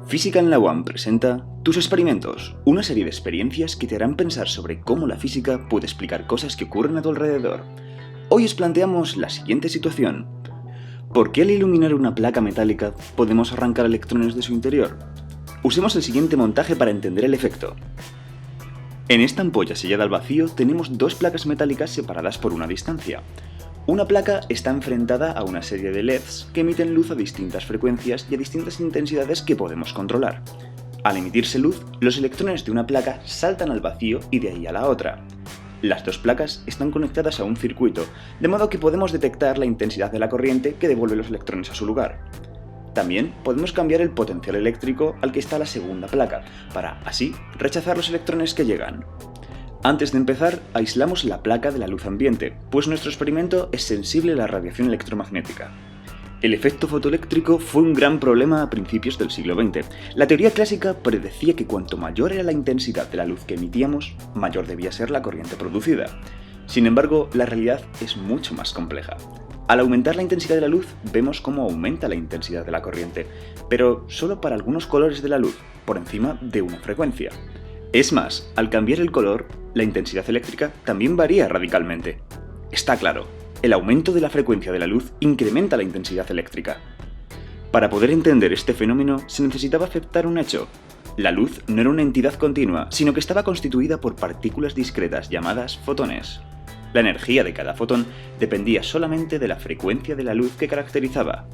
Física en la UAM presenta Tus experimentos, una serie de experiencias que te harán pensar sobre cómo la física puede explicar cosas que ocurren a tu alrededor. Hoy os planteamos la siguiente situación. ¿Por qué al iluminar una placa metálica podemos arrancar electrones de su interior? Usemos el siguiente montaje para entender el efecto. En esta ampolla sellada al vacío tenemos dos placas metálicas separadas por una distancia. Una placa está enfrentada a una serie de LEDs que emiten luz a distintas frecuencias y a distintas intensidades que podemos controlar. Al emitirse luz, los electrones de una placa saltan al vacío y de ahí a la otra. Las dos placas están conectadas a un circuito, de modo que podemos detectar la intensidad de la corriente que devuelve los electrones a su lugar. También podemos cambiar el potencial eléctrico al que está la segunda placa, para así rechazar los electrones que llegan. Antes de empezar, aislamos la placa de la luz ambiente, pues nuestro experimento es sensible a la radiación electromagnética. El efecto fotoeléctrico fue un gran problema a principios del siglo XX. La teoría clásica predecía que cuanto mayor era la intensidad de la luz que emitíamos, mayor debía ser la corriente producida. Sin embargo, la realidad es mucho más compleja. Al aumentar la intensidad de la luz, vemos cómo aumenta la intensidad de la corriente, pero solo para algunos colores de la luz, por encima de una frecuencia. Es más, al cambiar el color, la intensidad eléctrica también varía radicalmente. Está claro, el aumento de la frecuencia de la luz incrementa la intensidad eléctrica. Para poder entender este fenómeno, se necesitaba aceptar un hecho. La luz no era una entidad continua, sino que estaba constituida por partículas discretas llamadas fotones. La energía de cada fotón dependía solamente de la frecuencia de la luz que caracterizaba.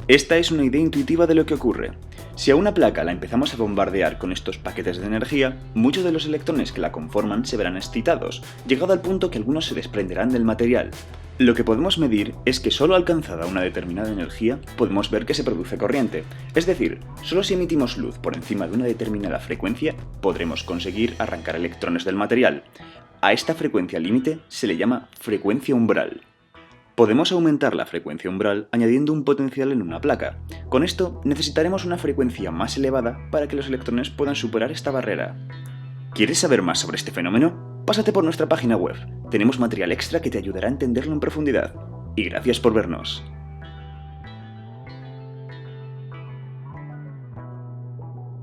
Esta es una idea intuitiva de lo que ocurre. Si a una placa la empezamos a bombardear con estos paquetes de energía, muchos de los electrones que la conforman se verán excitados, llegado al punto que algunos se desprenderán del material. Lo que podemos medir es que solo alcanzada una determinada energía podemos ver que se produce corriente, es decir, solo si emitimos luz por encima de una determinada frecuencia podremos conseguir arrancar electrones del material. A esta frecuencia límite se le llama frecuencia umbral. Podemos aumentar la frecuencia umbral añadiendo un potencial en una placa. Con esto necesitaremos una frecuencia más elevada para que los electrones puedan superar esta barrera. ¿Quieres saber más sobre este fenómeno? Pásate por nuestra página web. Tenemos material extra que te ayudará a entenderlo en profundidad. Y gracias por vernos.